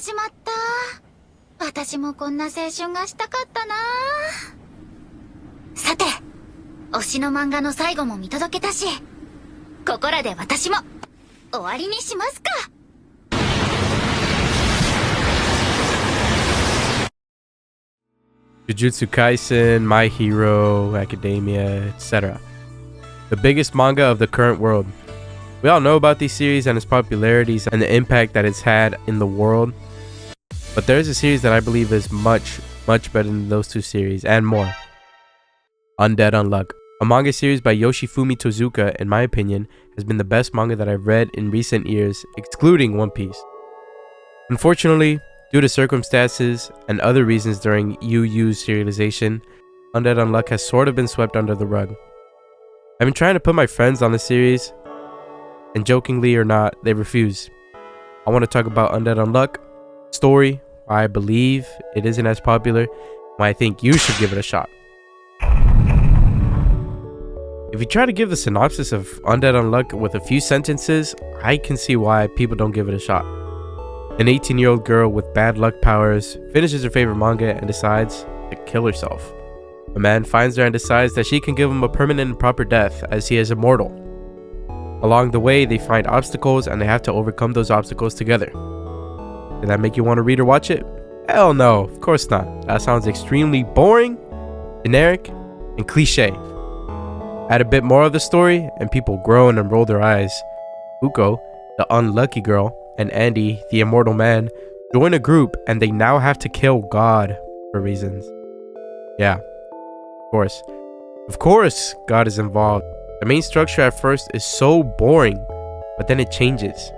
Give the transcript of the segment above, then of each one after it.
しまった。私もこんな青春がしたかったな。さて、推しの漫画の最後も見届けたし、ここらで私も終わりにしますか。Jujutsu Kaisen, My Hero, Academia, etc. The biggest manga of the current world. We all know about these series and its popularities and the impact that it's had in the world. But there's a series that I believe is much better than those two series and more. Undead Unluck. A manga series by Yoshifumi Tozuka, in my opinion, has been the best manga that I've read in recent years, excluding One Piece. Unfortunately, due to circumstances and other reasons during UU's serialization, Undead Unluck has sort of been swept under the rug. I've been trying to put my friends on the series, and jokingly or not, they refuse. I want to talk about Undead Unluck, story, why I believe it isn't as popular, why I think you should give it a shot. If you try to give the synopsis of Undead Unluck with a few sentences, I can see why people don't give it a shot. An 18-year-old girl with bad luck powers finishes her favorite manga and decides to kill herself. A man finds her and decides that she can give him a permanent and proper death as he is immortal. Along the way, they find obstacles and they have to overcome those obstacles together. Did that make you want to read or watch it? Hell no, of course not. That sounds extremely boring, generic, and cliche. Add a bit more of the story and people groan and roll their eyes. Fuko, the unlucky girl, and Andy, the immortal man, join a group and they now have to kill God for reasons. Yeah, of course God is involved. The main structure at first is so boring, but then it changes.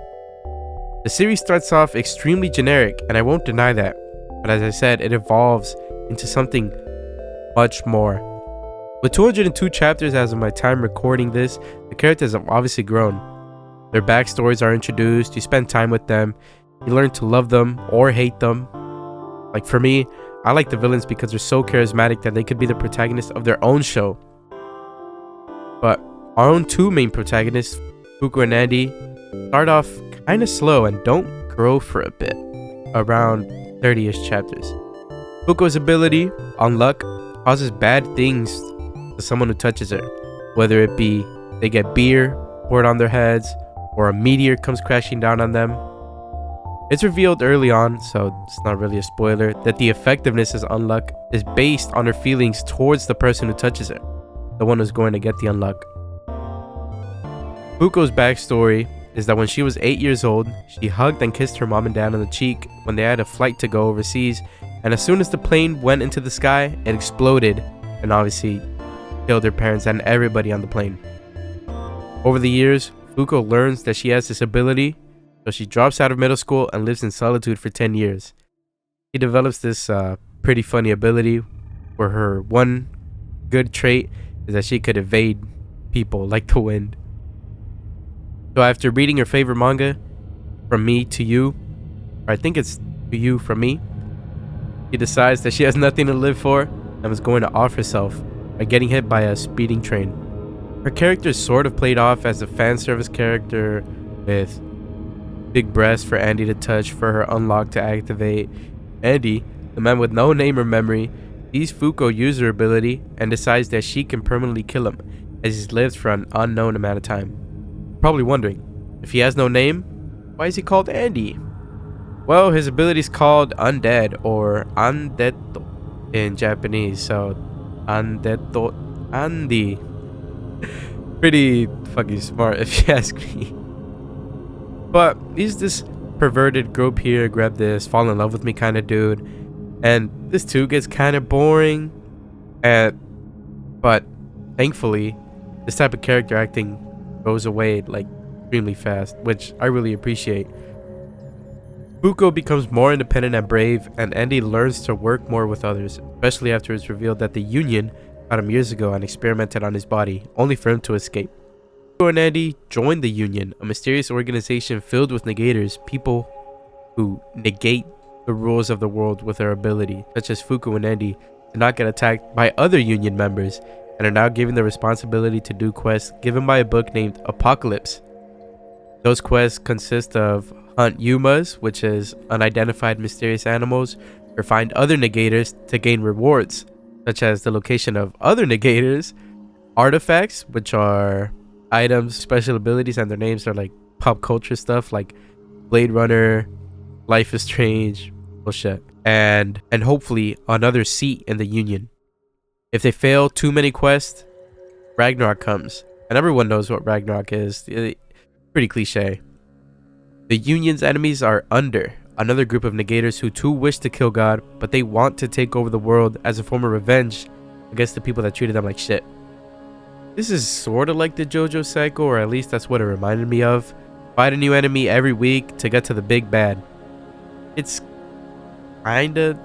The series starts off extremely generic, and I won't deny that, but as I said, it evolves into something much more. With 202 chapters as of my time recording this, the characters have obviously grown. Their backstories are introduced, you spend time with them, you learn to love them or hate them. Like for me, I like the villains because they're so charismatic that they could be the protagonists of their own show. But our own two main protagonists, Fuko and Andy, start off kinda slow and don't grow for a bit, around 30ish chapters. Fuko's ability, Unluck, causes bad things to someone who touches her, whether it be they get beer poured on their heads or a meteor comes crashing down on them. It's revealed early on, so it's not really a spoiler, that the effectiveness of Unluck is based on her feelings towards the person who touches her, the one who's going to get the Unluck. Fuko's backstory is that when she was 8 years old, she hugged and kissed her mom and dad on the cheek when they had a flight to go overseas, and as soon as the plane went into the sky, it exploded and obviously killed her parents and everybody on the plane. Over the years, Fuko learns that she has this ability, so she drops out of middle school and lives in solitude for 10 years. She develops this pretty funny ability where her one good trait is that she could evade people like the wind. So after reading her favorite manga, From Me to You, or I think it's To You From Me, she decides that she has nothing to live for and was going to off herself by getting hit by a speeding train. Her character is sort of played off as a fan service character with big breasts for Andy to touch for her unlock to activate. Andy, the man with no name or memory, sees Fuko use her ability and decides that she can permanently kill him as he's lived for an unknown amount of time. Probably wondering, if he has no name, why is he called Andy? Well, his ability is called Undead or Undead in Japanese, so Undead Andy. Pretty fucking smart if you ask me. But he's this perverted grope here, grab this, fall in love with me kind of dude, and this too gets kind of boring. But thankfully, this type of character acting goes away like extremely fast, which I really appreciate. Fuko becomes more independent and brave, and Andy learns to work more with others, especially after it's revealed that the Union got him years ago and experimented on his body, only for him to escape. Fuko and Andy joined the Union, a mysterious organization filled with negators, people who negate the rules of the world with their ability, such as Fuko and Andy, to not get attacked by other Union members, and are now given the responsibility to do quests given by a book named Apocalypse. Those quests consist of hunt Yumas, which is unidentified mysterious animals, or find other negators to gain rewards, such as the location of other negators, artifacts, which are items, special abilities, and their names are like pop culture stuff like Blade Runner, Life is Strange, bullshit, and hopefully another seat in the Union. If they fail too many quests, Ragnarok comes, and everyone knows what Ragnarok is. Pretty cliche. The Union's enemies are Under, another group of negators who too wish to kill God, but they want to take over the world as a form of revenge against the people that treated them like shit. This is sort of like the JoJo cycle, or at least that's what it reminded me of. Fight a new enemy every week to get to the big bad. It's kinda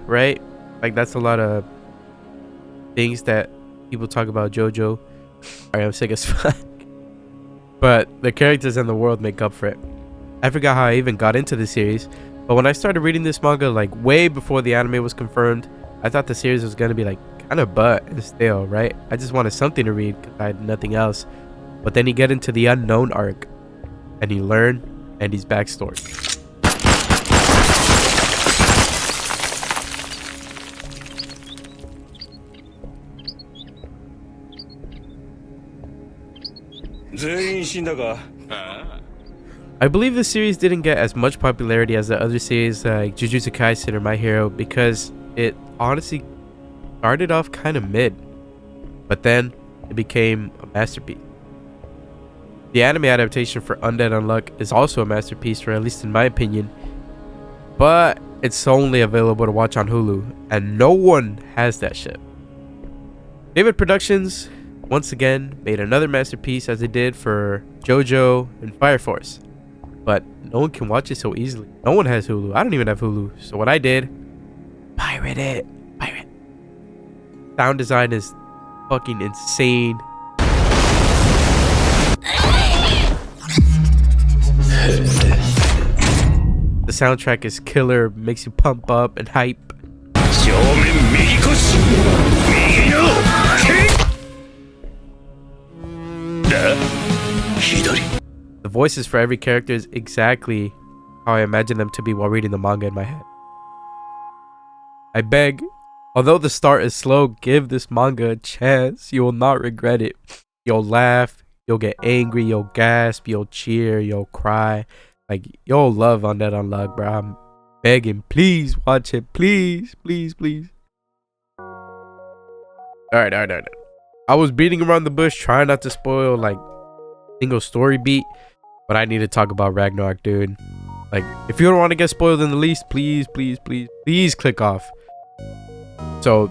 right? Like, that's a lot of things that people talk about JoJo. Alright, I'm sick as fuck. But the characters and the world make up for it. I forgot how I even got into the series, but when I started reading this manga, like way before the anime was confirmed, I thought the series was gonna be like kind of butt and stale, right? I just wanted something to read because I had nothing else. But then you get into the unknown arc, and you learn Andy's backstory. I believe the series didn't get as much popularity as the other series like Jujutsu Kaisen or My Hero because it honestly started off kind of mid, but then it became a masterpiece. The anime adaptation for Undead Unluck is also a masterpiece, or at least in my opinion, but it's only available to watch on Hulu, and no one has that shit. David Productions once again made another masterpiece as they did for JoJo and Fire Force, but no one can watch it so easily. No one has Hulu. I don't even have Hulu. So what I did, pirate it. Sound design is fucking insane. The soundtrack is killer, makes you pump up and hype. The voices for every character is exactly how I imagine them to be while reading the manga in my head. I beg, although the start is slow, give this manga a chance. You will not regret it. You'll laugh, you'll get angry, you'll gasp, you'll cheer, you'll cry. Like, you'll love Undead Unluck, bro. I'm begging, please watch it. Please. Alright. I was beating around the bush trying not to spoil like single story beat, but I need to talk about Ragnarok, dude. Like, if you don't want to get spoiled in the least, please click off. So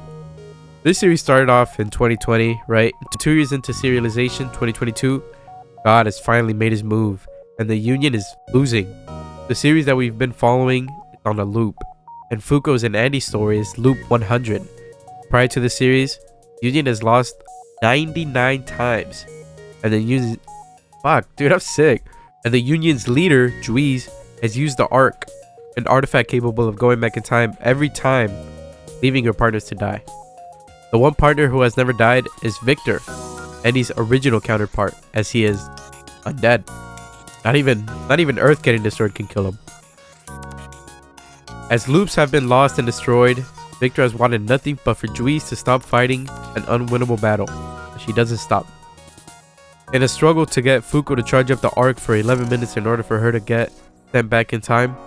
this series started off in 2020, right? 2 years into serialization, 2022, God has finally made his move, and the Union is losing. The series that we've been following is on a loop, and Fuko's and Andy's story is loop 100. Prior to the series, Union has lost 99 times, and the Union, fuck, dude, I'm sick. And the Union's leader, Juiz, has used the Arc, an artifact capable of going back in time every time, leaving her partners to die. The one partner who has never died is Victor, Andy's original counterpart, as he is undead. Not even Earth getting destroyed can kill him. As loops have been lost and destroyed, Victor has wanted nothing but for Juiz to stop fighting an unwinnable battle, but she doesn't stop. In a struggle to get Fuko to charge up the Arc for 11 minutes in order for her to get sent back in time,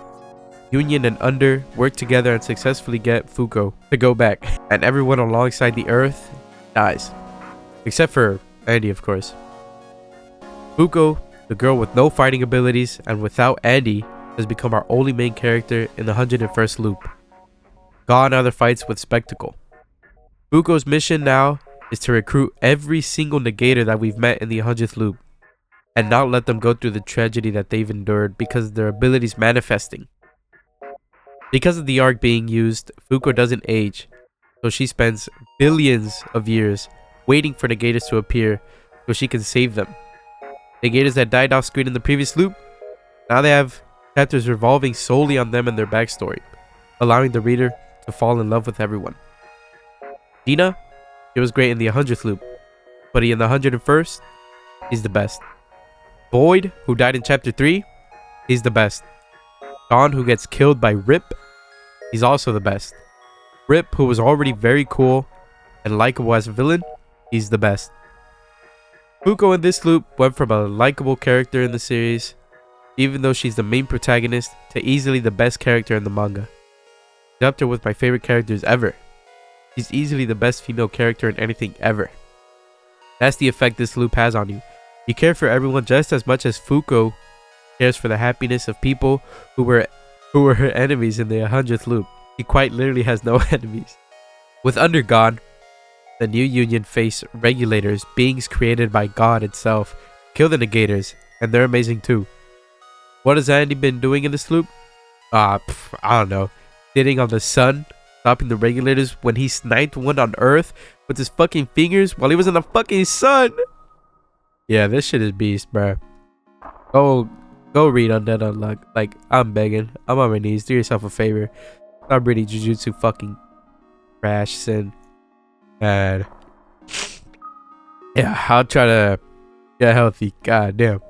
Union and Under work together and successfully get Fuko to go back, and everyone alongside the Earth dies. Except for Andy, of course. Fuko, the girl with no fighting abilities and without Andy, has become our only main character in the 101st loop. Gone are the fights with Spectacle. Fuko's mission now is to recruit every single negator that we've met in the 100th loop, and not let them go through the tragedy that they've endured because of their abilities manifesting. Because of the Arc being used, Fuko doesn't age, so she spends billions of years waiting for negators to appear so she can save them. Negators that died off screen in the previous loop, now they have chapters revolving solely on them and their backstory, allowing the reader to fall in love with everyone. Dina, he was great in the 100th loop, but in the 101st, he's the best. Boyd, who died in chapter 3, he's the best. John, who gets killed by Rip, he's also the best. Rip, who was already very cool and likable as a villain, he's the best. Fuko in this loop went from a likable character in the series, even though she's the main protagonist, to easily the best character in the manga. She's up there with my favorite characters ever. She's easily the best female character in anything ever. That's the effect this loop has on you. You care for everyone just as much as Fuko cares for the happiness of people who were her enemies in the 100th loop. He quite literally has no enemies. With Under gone, the new union face regulators, beings created by God itself, kill the negators, and they're amazing too. What has Andy been doing in this loop? I don't know. Sitting on the sun, stopping the regulators when he sniped one on Earth with his fucking fingers while he was in the fucking sun. Yeah, this shit is beast, bro. Go read Undead Unluck. Like, I'm begging. I'm on my knees. Do yourself a favor. Stop reading Jujutsu fucking trash sin. And yeah, I'll try to get healthy. God damn.